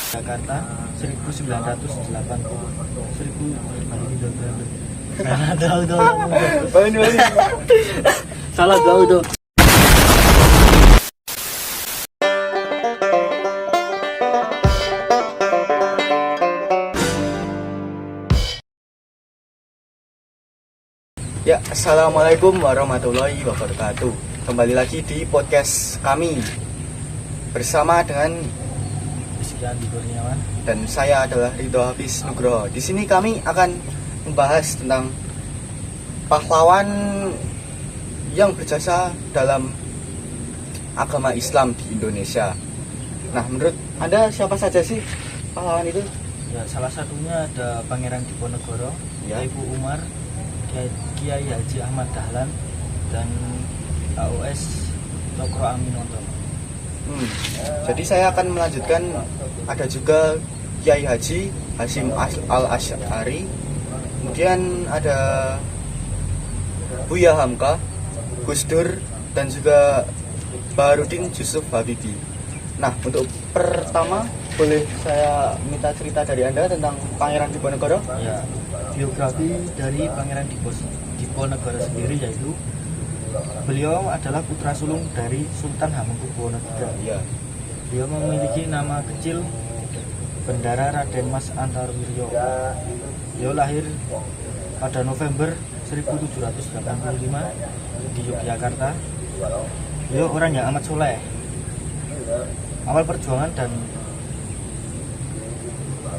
Jakarta 1980 salah tahu tuh. Ya, assalamualaikum warahmatullahi wabarakatuh. Kembali lagi di podcast kami bersama dengan Andi Kurniawan dan saya adalah Ridho Hafiz Nugroho. Di sini kami akan membahas tentang pahlawan yang berjasa dalam agama Islam di Indonesia. Nah, menurut Anda siapa saja sih pahlawan itu? Ya, salah satunya ada Pangeran Diponegoro, Ya. Ibu Umar, Kiai Haji Ahmad Dahlan, dan AOS Cokro Aminoto. Jadi saya akan melanjutkan, ada juga Kiai Haji Hasyim Al-Asy'ari, kemudian ada Buya Hamka, Gus Dur, dan juga Baharudin Yusuf Habibie. Nah, untuk pertama boleh saya minta cerita dari Anda tentang Pangeran Diponegoro? Ya, biografi dari Pangeran Diponegoro sendiri yaitu beliau adalah putra sulung dari Sultan Hamengkubuwono III. Ya. Beliau memiliki nama kecil Bendara Raden Mas Antarwiryo. Beliau lahir pada November 1785 di Yogyakarta. Beliau orang yang amat soleh. Awal perjuangan dan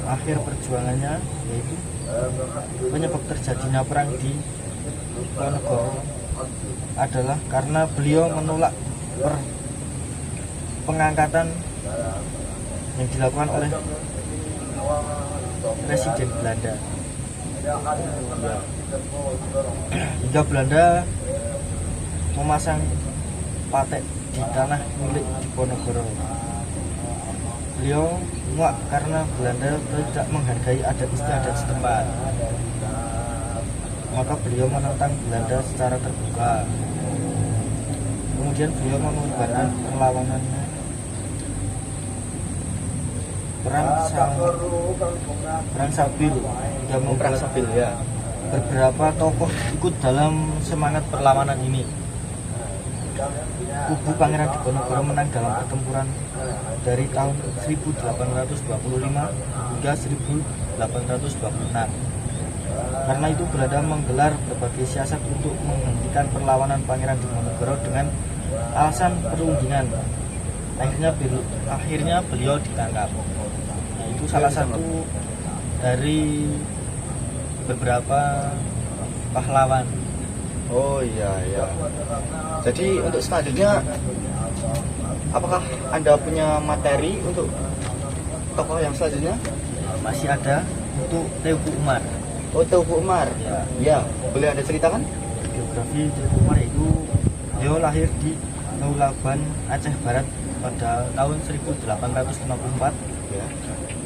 akhir perjuangannya yaitu penyebab terjadinya perang di Diponegoro adalah karena beliau menolak pengangkatan yang dilakukan oleh Presiden Belanda. Hingga Belanda memasang patek di tanah milik Diponegoro. Beliau muak karena Belanda tidak menghargai adat istiadat setempat. Maka beliau menentang Belanda secara terbuka. Kemudian beliau mengorbankan perlawanannya. Perang Sabil yang membuat ya. beberapa tokoh ikut dalam semangat perlawanan ini. Kubu Pangeran Diponegoro menang dalam pertempuran dari tahun 1825 hingga 1826. Karena itu Belanda menggelar berbagai siasat untuk menghentikan perlawanan Pangeran Diponegoro dengan alasan perundingan. Akhirnya beliau ditangkap. Nah, itu salah satu dari beberapa pahlawan. Oh iya. Jadi untuk selanjutnya, apakah Anda punya materi untuk tokoh yang selanjutnya? Masih ada untuk Teuku Umar. Oh, Teuku Umar. Ya, boleh Anda ceritakan? Biografi Teuku Umar itu beliau lahir di Naulaban, Aceh Barat pada tahun 1854. Ya.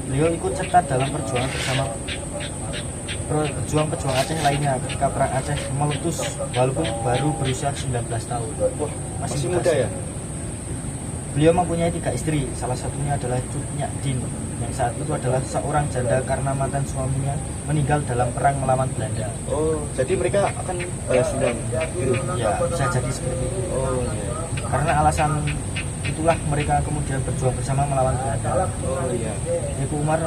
Beliau ikut serta dalam perjuangan bersama pejuang-pejuang Aceh lainnya ketika perang Aceh meletus walaupun baru berusia 19 tahun. Wah, masih muda muda ya? Beliau mempunyai 3 istri, salah satunya adalah Cut Nyak Din yang saat itu adalah seorang janda karena mantan suaminya meninggal dalam perang melawan Belanda. Oh, jadi mereka akan balas dendam gitu? Ya, bisa jadi seperti itu. Oh iya. Karena alasan itulah mereka kemudian berjuang bersama melawan Belanda. Oh iya. Teuku Umar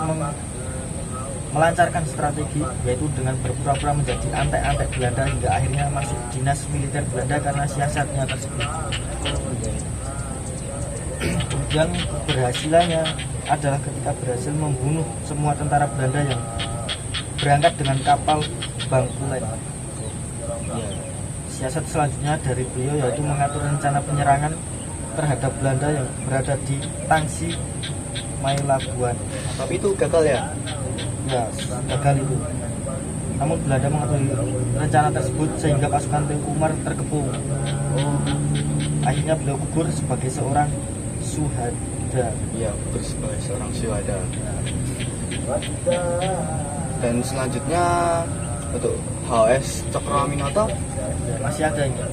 melancarkan strategi yaitu dengan berpura-pura menjadi antek-antek Belanda hingga akhirnya masuk dinas militer Belanda karena siasatnya tersebut. Kemudian keberhasilannya adalah ketika berhasil membunuh semua tentara Belanda yang berangkat dengan kapal Bangkulen. Siasat selanjutnya dari beliau yaitu mengatur rencana penyerangan terhadap Belanda yang berada di Tangsi Mailabuan. Tapi itu gagal ya? Ya, gagal itu. Namun Belanda mengetahui rencana tersebut sehingga pasukan Teuku Umar terkepung. Akhirnya beliau gugur sebagai seorang syuhada. Iya, gugur sebagai seorang syuhada. Dan selanjutnya untuk HOS Cokro Aminoto. Ya, masih ada ini.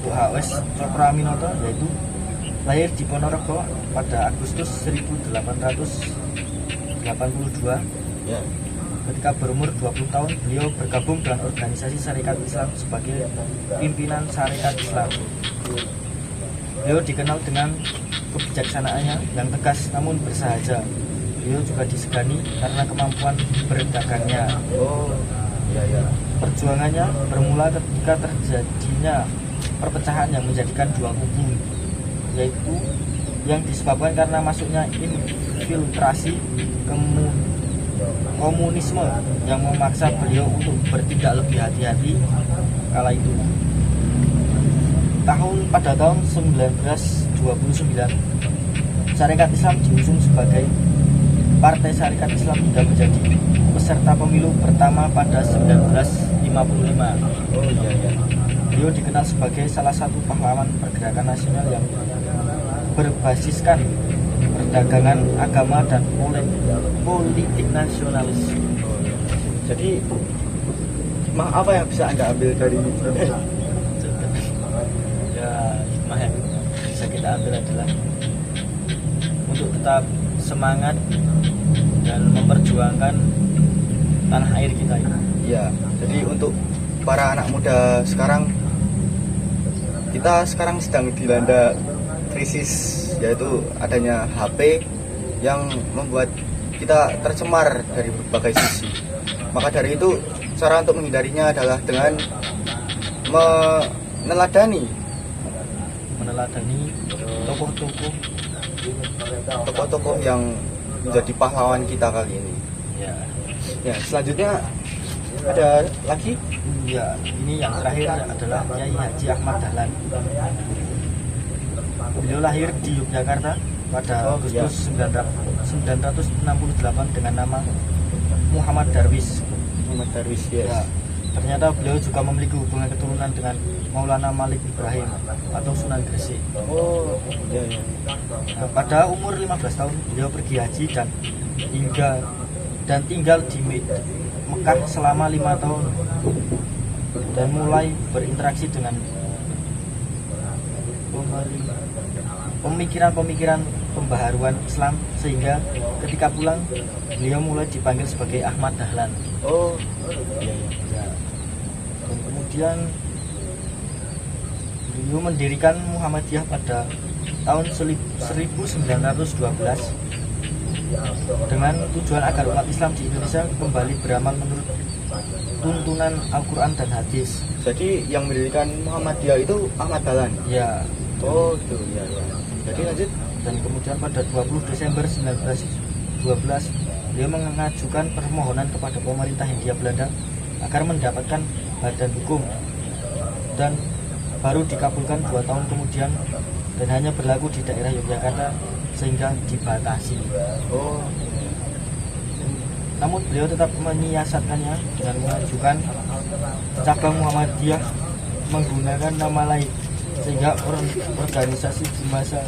HOS Cokro Aminoto yaitu lahir di Ponorogo pada Agustus 1882. Ya. Ketika berumur 20 tahun, beliau bergabung dengan organisasi Sarekat Islam sebagai pimpinan Sarekat Islam. Beliau dikenal dengan kebijaksanaannya yang tegas namun bersahaja. Beliau juga disegani karena kemampuan berdagangnya. Oh, ya. Perjuangannya bermula ketika terjadinya perpecahan yang menjadikan dua kubu, yaitu yang disebabkan karena masuknya infiltrasi komunisme yang memaksa beliau untuk bertindak lebih hati-hati kala itu. Pada tahun 1929, Sarekat Islam diusung sebagai Partai Sarekat Islam hingga menjadi peserta pemilu pertama pada 1955. Oh iya. Beliau dikenal sebagai salah satu pahlawan pergerakan nasional yang berbasiskan perdagangan, agama, dan politik nasionalis. Jadi apa yang bisa Anda ambil dari Ya, hikmah yang bisa kita ambil adalah untuk tetap semangat dan memperjuangkan tanah air kita ini. Ya, jadi untuk para anak muda sekarang, kita sekarang sedang dilanda krisis, yaitu adanya HP yang membuat kita tercemar dari berbagai sisi. Maka dari itu, cara untuk menghindarinya adalah dengan meneladani tokoh-tokoh yang menjadi pahlawan kita kali ini. Ya, selanjutnya ada lagi? Ya, ini yang terakhir adalah Kiai Haji Ahmad Dahlan. Beliau lahir di Yogyakarta pada Agustus 1968 dengan nama Muhammad Darwis. Yes. Ya, ternyata beliau juga memiliki hubungan keturunan dengan Maulana Malik Ibrahim atau Sunan Gresik. Oh, iya. Nah, pada umur 15 tahun beliau pergi haji dan tinggal di Mekah selama 5 tahun dan mulai berinteraksi dengan pemikiran-pemikiran pembaharuan Islam, sehingga ketika pulang beliau mulai dipanggil sebagai Ahmad Dahlan. Oh, ya. Dan kemudian beliau mendirikan Muhammadiyah pada tahun 1912 dengan tujuan agar umat Islam di Indonesia kembali beramal menurut tuntunan Al-Quran dan hadis. Jadi yang mendirikan Muhammadiyah itu Ahmad Dahlan? Ya. Oh gitu, ya. Jadi lanjut. Dan kemudian pada 20 Desember 1912 beliau mengajukan permohonan kepada pemerintah Hindia Belanda agar mendapatkan badan hukum, dan baru dikabulkan 2 tahun kemudian dan hanya berlaku di daerah Yogyakarta sehingga dibatasi. Oh. Namun beliau tetap menyiasatkannya dengan mengajukan cabang Muhammadiyah menggunakan nama lain, sehingga organisasi di masa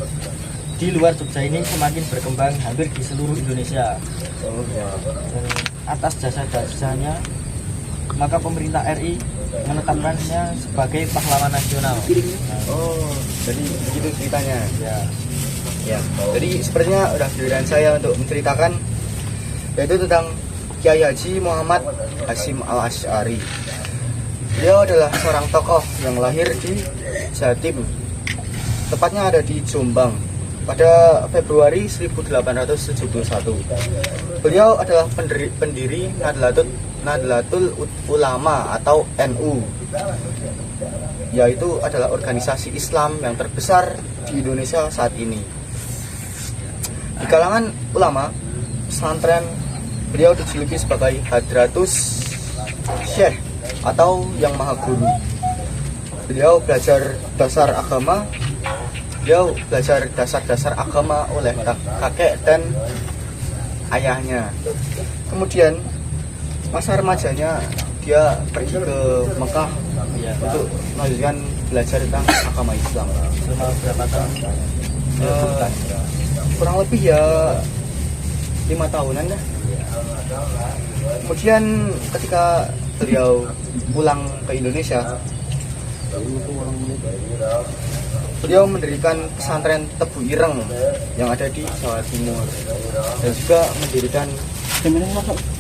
di luar Jogja ini semakin berkembang hampir di seluruh Indonesia. Dan atas jasa-jasanya, maka pemerintah RI menetapkannya sebagai pahlawan nasional. Oh, jadi begitu ceritanya. Ya. Jadi sepertinya udah giliran saya untuk menceritakan, yaitu tentang Kiai Haji Muhammad Hasyim Al-Asy'ari. Beliau adalah seorang tokoh yang lahir di Jatim, tepatnya ada di Jombang, pada Februari 1871. Beliau adalah pendiri Nahdlatul Ulama atau NU, yaitu adalah organisasi Islam yang terbesar di Indonesia saat ini. Di kalangan ulama pesantren, beliau dijuluki sebagai Hadratus Syekh atau Yang Maha Guru. Beliau belajar dasar-dasar agama oleh kakek dan ayahnya. Kemudian masa remajanya dia pergi ke Mekah untuk melanjutkan belajar tentang agama Islam. Selama berapa tahun? Kurang lebih ya 5 tahunan dah. Kemudian ketika beliau pulang ke Indonesia, beliau mendirikan pesantren Tebu Ireng yang ada di Jawa Timur, dan juga mendirikan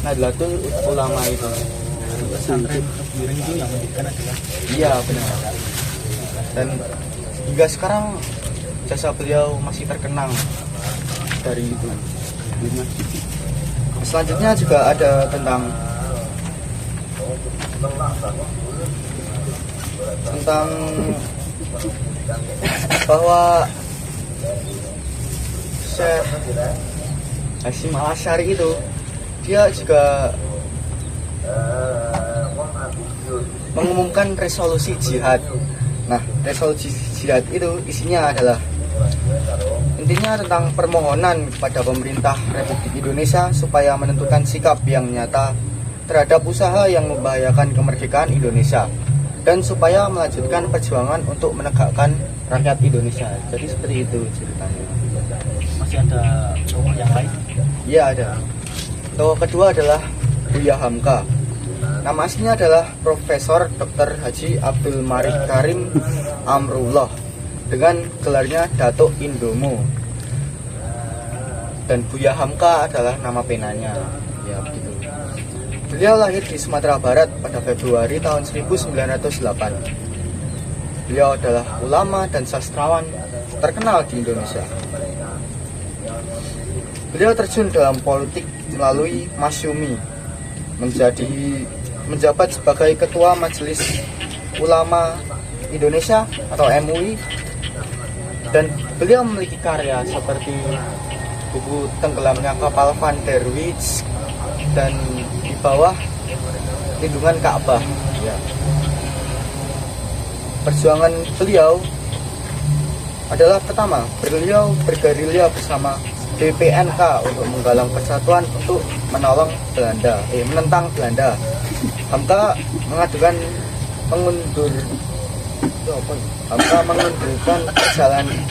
Nahdlatul Ulama itu. Pesantren Tebu Ireng itu yang mendirikan adalah Iya benar. Dan hingga sekarang jasa beliau masih terkenang dari itu. Selanjutnya juga ada tentang bahwa Syekh Hasyim Al-Asy'ari itu dia juga mengumumkan resolusi jihad. Nah, resolusi jihad itu isinya adalah intinya tentang permohonan kepada pemerintah Republik Indonesia supaya menentukan sikap yang nyata terhadap usaha yang membahayakan kemerdekaan Indonesia, dan supaya melanjutkan perjuangan untuk menegakkan rakyat Indonesia. Jadi seperti itu ceritanya. masih ada tokoh yang lain. Ya ada. Tokoh kedua adalah Buya Hamka. Nama aslinya adalah Profesor Dr. Haji Abdul Malik Karim Amrullah dengan gelarnya Datuk Indomo. Dan Buya Hamka adalah nama penanya. Ya begitu. Beliau lahir di Sumatera Barat pada Februari tahun 1908. Beliau adalah ulama dan sastrawan terkenal di Indonesia. Beliau terjun dalam politik melalui Masyumi, menjabat sebagai Ketua Majelis Ulama Indonesia atau MUI, dan beliau memiliki karya seperti buku Tenggelamnya Kapal Van der Wijk dan Di Bawah Lindungan Ka'bah. Ya. Perjuangan beliau adalah pertama, beliau bergerilya bersama DPNK untuk menggalang persatuan untuk menentang Belanda. Hamka mengundurkan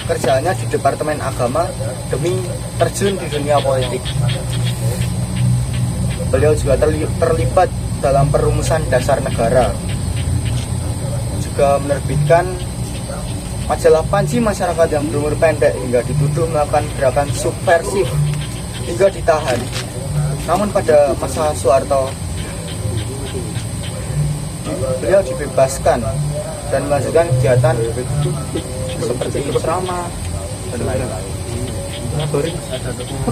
kerjaannya di Departemen Agama demi terjun di dunia politik. Beliau juga terlibat dalam perumusan dasar negara, juga menerbitkan majalah Panji Masyarakat yang berumur pendek, hingga dituduh melakukan gerakan subversif hingga ditahan. Namun pada masa Soeharto beliau dibebaskan dan melanjutkan kegiatan seperti ceramah dan lain-lain. Ada tokoh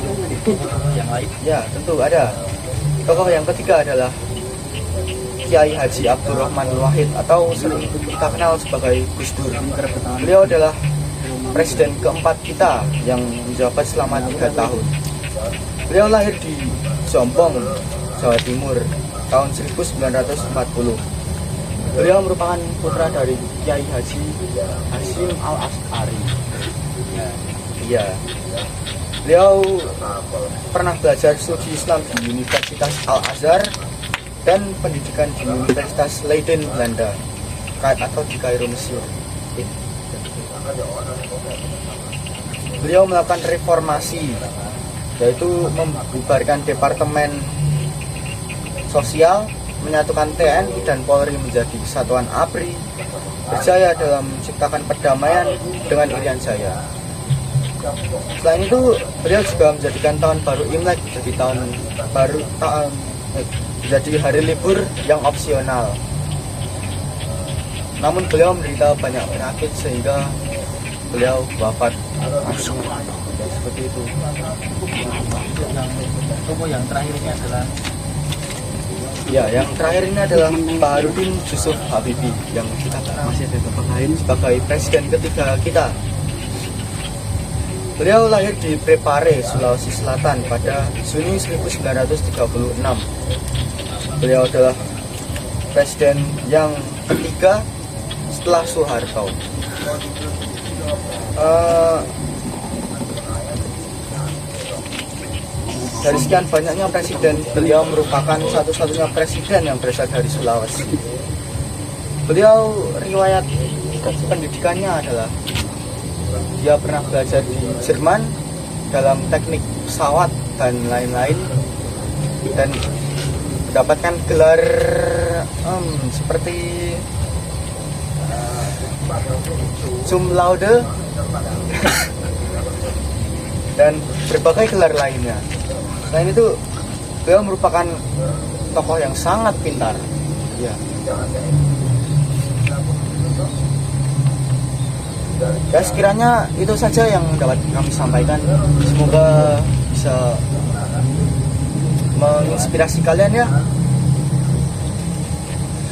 yang lain. Ya tentu ada. Tokoh yang ketiga adalah Kiai Haji Abdurrahman Wahid atau sering kita kenal sebagai Gus Dur. Beliau adalah presiden keempat kita yang menjabat selama 3 tahun. Beliau lahir di Jombang, Jawa Timur tahun 1940. Beliau merupakan putra dari Kiai Haji Hasyim Al-Asy'ari. Iya. Beliau pernah belajar studi Islam di Universitas Al-Azhar dan pendidikan di Universitas Leiden, Belanda, atau di Kairo, Mesir. Beliau melakukan reformasi, yaitu membubarkan Departemen Sosial, menyatukan TNI dan Polri menjadi Kesatuan ABRI, berjaya dalam menciptakan perdamaian dengan Irian Jaya. Selain itu, beliau juga menjadikan tahun baru Imlek jadi hari libur yang opsional. Namun beliau menderita banyak penyakit sehingga beliau wafat. Seperti itu. Tokoh yang terakhir ini adalah yang terakhir ini adalah Baharudin Yusuf Habibie yang kita masih ada tempat lain sebagai presiden ketiga kita. Beliau lahir di Prepare, Sulawesi Selatan pada Juni 1936. Beliau adalah presiden yang ketiga setelah Soeharto. Dari sekian banyaknya presiden, beliau merupakan satu-satunya presiden yang berasal dari Sulawesi. Beliau riwayat pendidikannya adalah dia pernah belajar di Jerman dalam teknik pesawat dan lain-lain, dan mendapatkan gelar seperti cum laude, dan berbagai gelar lainnya. Selain itu, beliau merupakan tokoh yang sangat pintar. Ya. Ya, sekiranya itu saja yang dapat kami sampaikan. Semoga bisa menginspirasi kalian ya.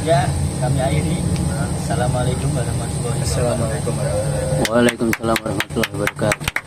Ya, kami akhiri. Assalamualaikum warahmatullahi wabarakatuh. Assalamualaikum warahmatullahi wabarakatuh. Waalaikumsalam warahmatullahi wabarakatuh.